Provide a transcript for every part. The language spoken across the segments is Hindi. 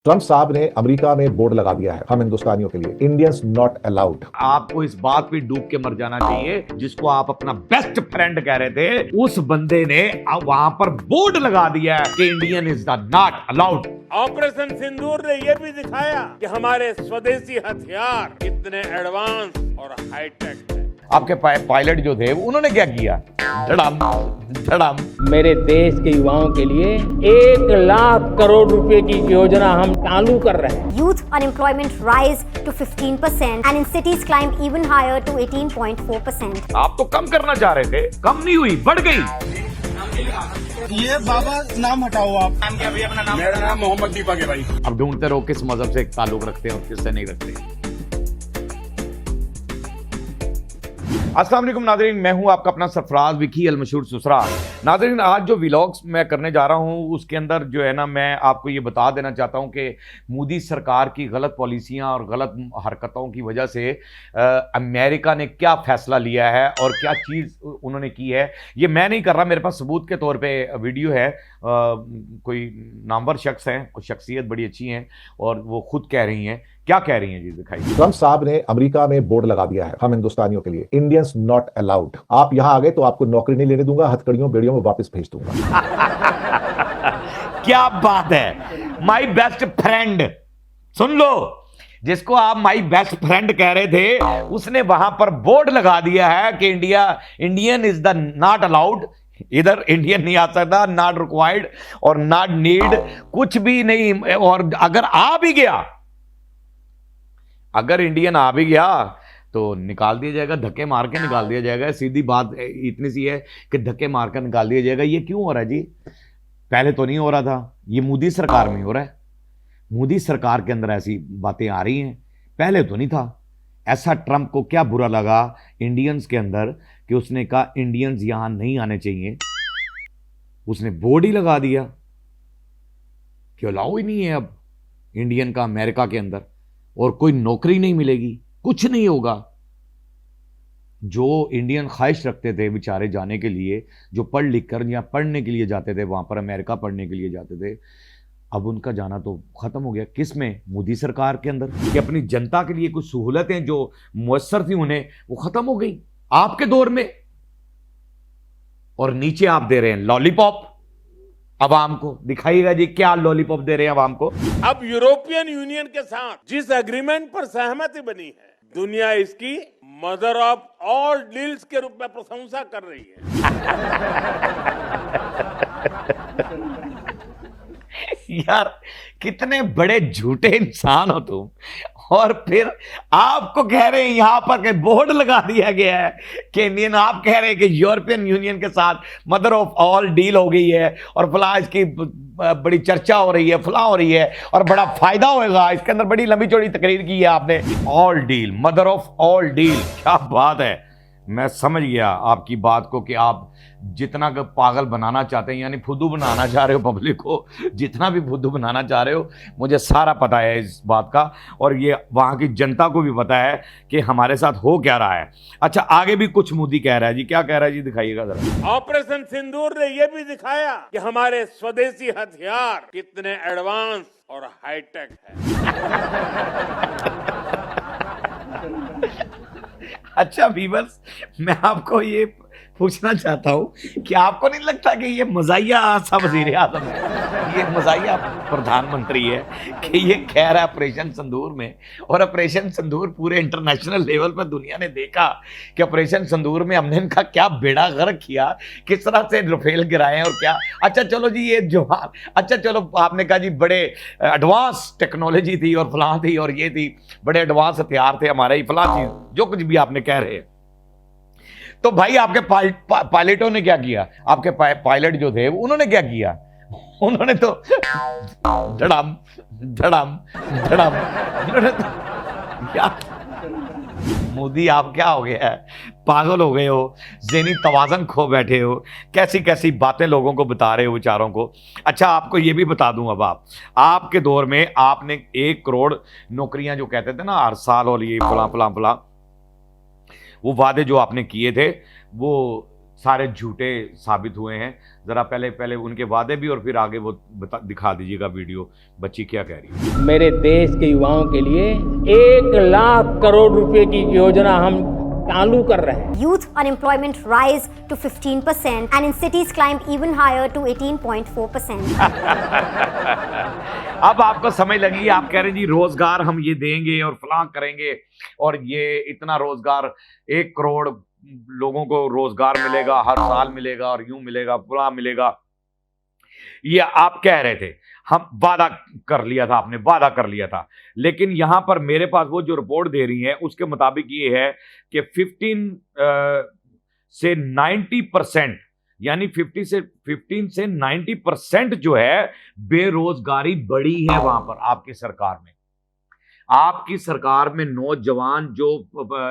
ट्रंप साहब ने अमेरिका में बोर्ड लगा दिया है हम हिंदुस्तानियों के लिए, इंडियंस नॉट अलाउड। आपको इस बात पे डूब के मर जाना चाहिए जिसको आप अपना बेस्ट फ्रेंड कह रहे थे, उस बंदे ने अब वहां पर बोर्ड लगा दिया है कि Indian is the not allowed. Operation Sindoor ने यह भी दिखाया कि हमारे स्वदेशी हथियार कितने एडवांस और हाईटेक हैं। आपके पायलट जो थे उन्होंने क्या किया? धड़ाम धड़ाम। मेरे देश के युवाओं के लिए 1 लाख करोड़ रुपए की योजना हम चालू कर रहे हैं। Youth unemployment rise to 15% and in cities climbed even higher to 18.4%. आप तो कम करना चाह रहे थे, कम नहीं हुई, बढ़ गई। ये बाबा नाम हटाओ आप। नाम क्या भैया अपना नाम? मेरा नाम मोहम्मद दीपक है भाई। अब ढूंढते रहो किस मजहब से ताल्लुक रखते हैं और किससे नहीं रखते। अस्सलाम वालेकुम नाज़रीन, मैं हूं आपका अपना सरफराज विकी अल मशहूर सुसरा। नाज़रीन, आज जो व्लॉग्स मैं करने जा रहा हूं उसके अंदर जो है ना, मैं आपको ये बता देना चाहता हूं कि मोदी सरकार की गलत पॉलिसियां और गलत हरकतों की वजह से अमेरिका ने क्या फ़ैसला लिया है और क्या चीज़ उन्होंने की है। ये मैं नहीं कर रहा, मेरे पास सबूत के तौर पर वीडियो है। कोई नामवर शख्स हैं, शख्सियत बड़ी अच्छी हैं और वो खुद कह रही हैं। क्या कह रही हैं जी, दिखाइए। ट्रंप साहब ने अमेरिका में बोर्ड लगा दिया है हम हिंदुस्तानियों के लिए, इंडियंस नॉट अलाउड। आप यहां आ गए तो आपको नौकरी नहीं लेने दूंगा, हथकड़ियों बेड़ियों में वापस भेज दूंगा। क्या बात है, माई बेस्ट फ्रेंड। सुन लो, जिसको आप माई बेस्ट फ्रेंड कह रहे थे उसने वहां पर बोर्ड लगा दिया है कि Indian is the not allowed. इधर इंडियन नहीं आ सकता, नॉट रिक्वायर्ड और नॉट नीड, कुछ भी नहीं। और अगर आ भी गया, अगर इंडियन आ भी गया तो निकाल दिया जाएगा, धक्के मार के निकाल दिया जाएगा। सीधी बात इतनी सी है कि धक्के मार कर निकाल दिया जाएगा। ये क्यों हो रहा है जी? पहले तो नहीं हो रहा था, ये मोदी सरकार में हो रहा है। मोदी सरकार के अंदर ऐसी बातें आ रही हैं, पहले तो नहीं था। ऐसा ट्रंप को क्या बुरा लगा इंडियंस के अंदर कि उसने कहा इंडियंस यहां नहीं आने चाहिए। उसने बोर्ड ही लगा दिया कि अलाउ ही नहीं है अब इंडियन का अमेरिका के अंदर, और कोई नौकरी नहीं मिलेगी, कुछ नहीं होगा। जो इंडियन ख्वाहिश रखते थे बेचारे जाने के लिए, जो पढ़ लिख कर या पढ़ने के लिए जाते थे वहां पर, अमेरिका पढ़ने के लिए जाते थे, अब उनका जाना तो खत्म हो गया। किस में? मोदी सरकार के अंदर। कि अपनी जनता के लिए कुछ सहूलतें जो मुयस्सर थी उन्हें, वो खत्म हो गई आपके दौर में। और नीचे आप दे रहे हैं लॉलीपॉप अवाम को। दिखाइएगा जी, क्या लॉलीपॉप दे रहे हैं अवाम को। अब यूरोपियन यूनियन के साथ जिस एग्रीमेंट पर सहमति बनी है, दुनिया इसकी मदर ऑफ ऑल डील्स के रूप में प्रशंसा कर रही है। यार, कितने बड़े झूठे इंसान हो तुम। और फिर आपको कह रहे हैं यहां पर के बोर्ड लगा दिया गया है कि इंडियन, आप कह रहे हैं कि यूरोपियन यूनियन के साथ मदर ऑफ ऑल डील हो गई है और फला इसकी बड़ी चर्चा हो रही है, फला हो रही है और बड़ा फायदा होएगा। इसके अंदर बड़ी लंबी चौड़ी तकरीर की है आपने। All deal, mother of all deal, क्या बात है। मैं समझ गया आपकी बात को कि आप जितना पागल बनाना चाहते हैं, यानी फुद्दू बनाना चाह रहे हो पब्लिक को, जितना भी फुद्दू बनाना चाह रहे हो, मुझे सारा पता है इस बात का। और ये वहाँ की जनता को भी पता है कि हमारे साथ हो क्या रहा है। अच्छा, आगे भी कुछ मोदी कह रहा है जी। क्या कह रहा है जी, दिखाइएगा जरा। ऑपरेशन सिंदूर ने यह भी दिखाया कि हमारे स्वदेशी हथियार कितने एडवांस और हाईटेक हैं। अच्छा वीवर्स, मैं आपको ये पूछना चाहता हूं कि आपको नहीं लगता कि ये मजाहिया सा वज़ीर आज़म है, ये मजाहिया प्रधानमंत्री है कि ये कह रहा है ऑपरेशन सिंदूर में, और ऑपरेशन सिंदूर पूरे इंटरनेशनल लेवल पर दुनिया ने देखा कि ऑपरेशन सिंदूर में हमने इनका क्या बेड़ा गर्क किया, किस तरह से रफेल गिराए और क्या। अच्छा चलो जी, ये जो, अच्छा चलो आपने कहा जी बड़े एडवांस टेक्नोलॉजी थी और फलां थी और ये थी, बड़े एडवांस हथियार थे हमारे, ही फलां थी, जो कुछ भी आपने कह रहे हैं। तो भाई आपके पायलटों ने क्या किया? आपके पायलट जो थे उन्होंने क्या किया? उन्होंने तो धड़ाम धड़ाम धड़ाम, उन्होंने तो क्या। मोदी आप क्या हो गया है? पागल हो गए हो, ज़हनी तवाज़न खो बैठे हो, कैसी कैसी बातें लोगों को बता रहे हो बेचारों को। अच्छा, आपको ये भी बता दूं, अब आपके दौर में आपने 1 करोड़ नौकरियां जो कहते थे ना हर साल, और ये फला फला फला, वो वादे जो आपने किए थे वो सारे झूठे साबित हुए हैं। जरा पहले उनके वादे भी और फिर आगे वो दिखा दीजिएगा वीडियो, बच्ची क्या कह रही है। मेरे देश के युवाओं के लिए 1 लाख करोड़ रुपए की योजना हम चालू कर रहे हैं। Youth unemployment rise to 15% and in cities climbed even higher to 18.4%. अब आपको समझ लगी, आप कह रहे हैं जी रोजगार हम ये देंगे और फलां करेंगे और ये इतना रोजगार 1 करोड़ लोगों को रोजगार मिलेगा, हर साल मिलेगा और यूं मिलेगा, फलां मिलेगा। ये आप कह रहे थे, हम वादा कर लिया था, आपने वादा कर लिया था। लेकिन यहां पर मेरे पास वो जो रिपोर्ट दे रही है उसके मुताबिक ये है कि 15 से 90%, यानी 15 से 90% जो है बेरोजगारी बढ़ी है वहां पर आपकी सरकार में। आपकी सरकार में नौजवान जो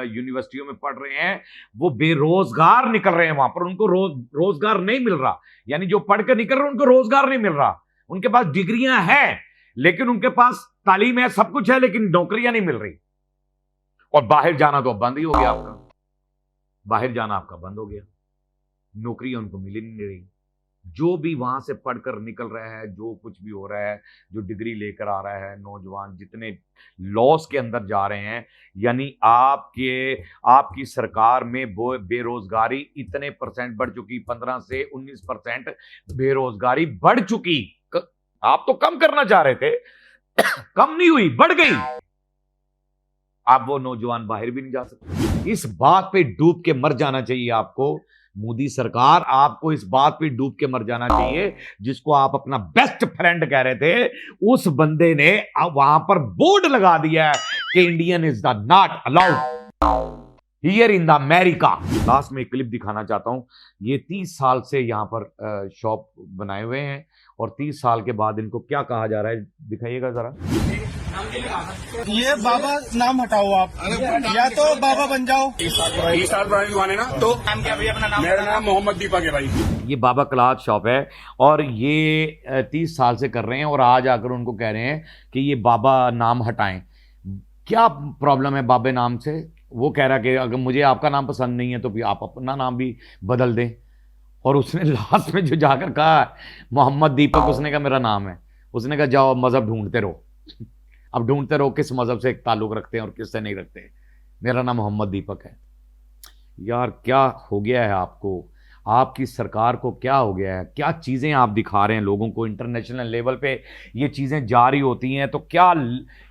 यूनिवर्सिटियों में पढ़ रहे हैं वो बेरोजगार निकल रहे हैं वहां पर, उनको रोजगार नहीं मिल रहा। यानी जो पढ़कर निकल रहे हैं उनको रोजगार नहीं मिल रहा। उनके पास डिग्रियां हैं लेकिन उनके पास तालीम है, सब कुछ है, लेकिन नौकरियां नहीं मिल रही। और बाहर जाना तो बंद ही हो गया आपका, बाहर जाना आपका बंद हो गया, नौकरियां उनको मिल ही नहीं रही। जो भी वहां से पढ़कर निकल रहा है, जो कुछ भी हो रहा है, जो डिग्री लेकर आ रहा है, नौजवान जितने लॉस के अंदर जा रहे हैं, यानी आपकी सरकार में बेरोजगारी इतने परसेंट बढ़ चुकी, 15 से 19% बेरोजगारी बढ़ चुकी। आप तो कम करना चाह रहे थे, कम नहीं हुई, बढ़ गई। आप वो नौजवान बाहर भी नहीं जा सकते। इस बात पे डूब के मर जाना चाहिए आपको, मोदी सरकार, आपको इस बात पे डूब के मर जाना चाहिए। जिसको आप अपना बेस्ट फ्रेंड कह रहे थे, उस बंदे ने अब वहां पर बोर्ड लगा दिया है कि Indian is the not allowed here in the America. Last में एक क्लिप दिखाना चाहता हूं। ये 30 साल से यहां पर शॉप बनाए हुए हैं और 30 साल के बाद इनको क्या कहा जा रहा है, दिखाइएगा जरा। ये बाबा नाम हटाओ आप, या तो बाबा बन जाओ। 20 साल पुरानी दुकान है ना, तो नाम क्या भैया अपना नाम? मेरा नाम मोहम्मद दीपक है भाई। ये बाबा क्लॉथ शॉप है और ये 30 साल से कर रहे हैं और आज आकर उनको कह रहे हैं कि ये बाबा नाम हटाएं। क्या प्रॉब्लम है बाबा नाम से? वो कह रहा कि अगर मुझे आपका नाम पसंद नहीं है तो फिर आप अपना नाम भी बदल दें। और उसने लास्ट में जो जाकर कहा मोहम्मद दीपक, उसने कहा मेरा नाम है। उसने कहा जाओ मजहब ढूंढते रहो। अब ढूंढते रहो किस मजहब से ताल्लुक रखते हैं और किससे नहीं रखते। मेरा नाम मोहम्मद दीपक है। यार क्या हो गया है आपको, आपकी सरकार को क्या हो गया है? क्या चीज़ें आप दिखा रहे हैं लोगों को? इंटरनेशनल लेवल पे ये चीज़ें जारी होती हैं तो क्या,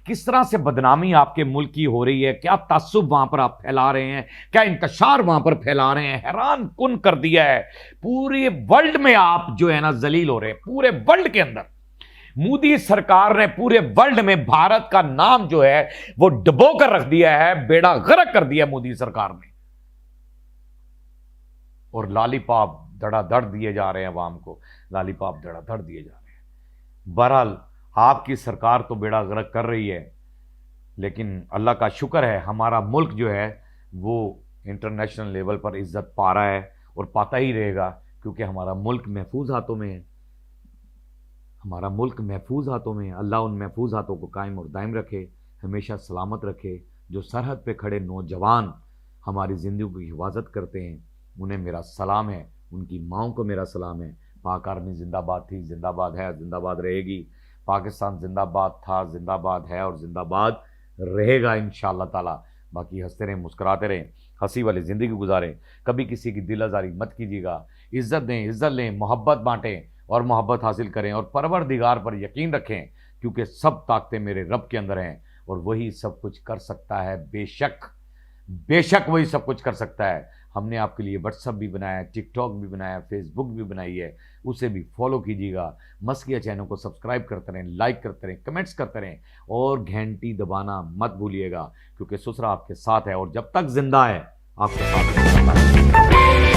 किस तरह से बदनामी आपके मुल्क की हो रही है? क्या तासुब वहाँ पर आप फैला रहे हैं? क्या इंतशार वहाँ पर फैला रहे हैं? हैरान कुन कर दिया है। पूरे वर्ल्ड में आप जो है ना जलील हो रहे हैं, पूरे वर्ल्ड के अंदर। मोदी सरकार ने पूरे वर्ल्ड में भारत का नाम जो है वो डुबो कर रख दिया है, बेड़ा गर्क कर दिया मोदी सरकार ने। और लॉलीपॉप धड़ाधड़ दिए जा रहे हैं अवाम को, लॉलीपॉप धड़ाधड़ दिए जा रहे हैं। बहरहाल आपकी सरकार तो बेड़ा गर्क कर रही है, लेकिन अल्लाह का शुक्र है हमारा मुल्क जो है वो इंटरनेशनल लेवल पर इज्जत पा रहा है और पाता ही रहेगा, क्योंकि हमारा मुल्क महफूज हाथों में है। हमारा मुल्क महफूज हाथों में है। अल्लाह उन महफूज हाथों को कायम और दायम रखे, हमेशा सलामत रखे। जो सरहद पे खड़े नौजवान हमारी ज़िंदगी की हिफाजत करते हैं उन्हें मेरा सलाम है, उनकी माओं को मेरा सलाम है। पाक आर्मी जिंदाबाद थी, जिंदाबाद है, जिंदाबाद रहेगी। पाकिस्तान जिंदाबाद था, जिंदाबाद है और जिंदाबाद रहेगा इंशाअल्लाह ताला। बाकी हंसते रहें, मुस्कुराते रहें, हंसी वाली ज़िंदगी गुजारें। कभी किसी की दिल आज़ारी मत कीजिएगा। इज़्ज़त दें, इज़्ज़त लें, मोहब्बत बांटें और मोहब्बत हासिल करें और परवरदिगार पर यकीन रखें, क्योंकि सब ताकतें मेरे रब के अंदर हैं और वही सब कुछ कर सकता है। बेशक बेशक वही सब कुछ कर सकता है। हमने आपके लिए व्हाट्सअप भी बनाया, टिकटॉक भी बनाया, फेसबुक भी बनाई है, उसे भी फॉलो कीजिएगा। मस्किया चैनल को सब्सक्राइब करते रहें, लाइक करते रहें, कमेंट्स करते रहें और घंटी दबाना मत भूलिएगा, क्योंकि सुसरा आपके साथ है और जब तक जिंदा है आपके साथ है।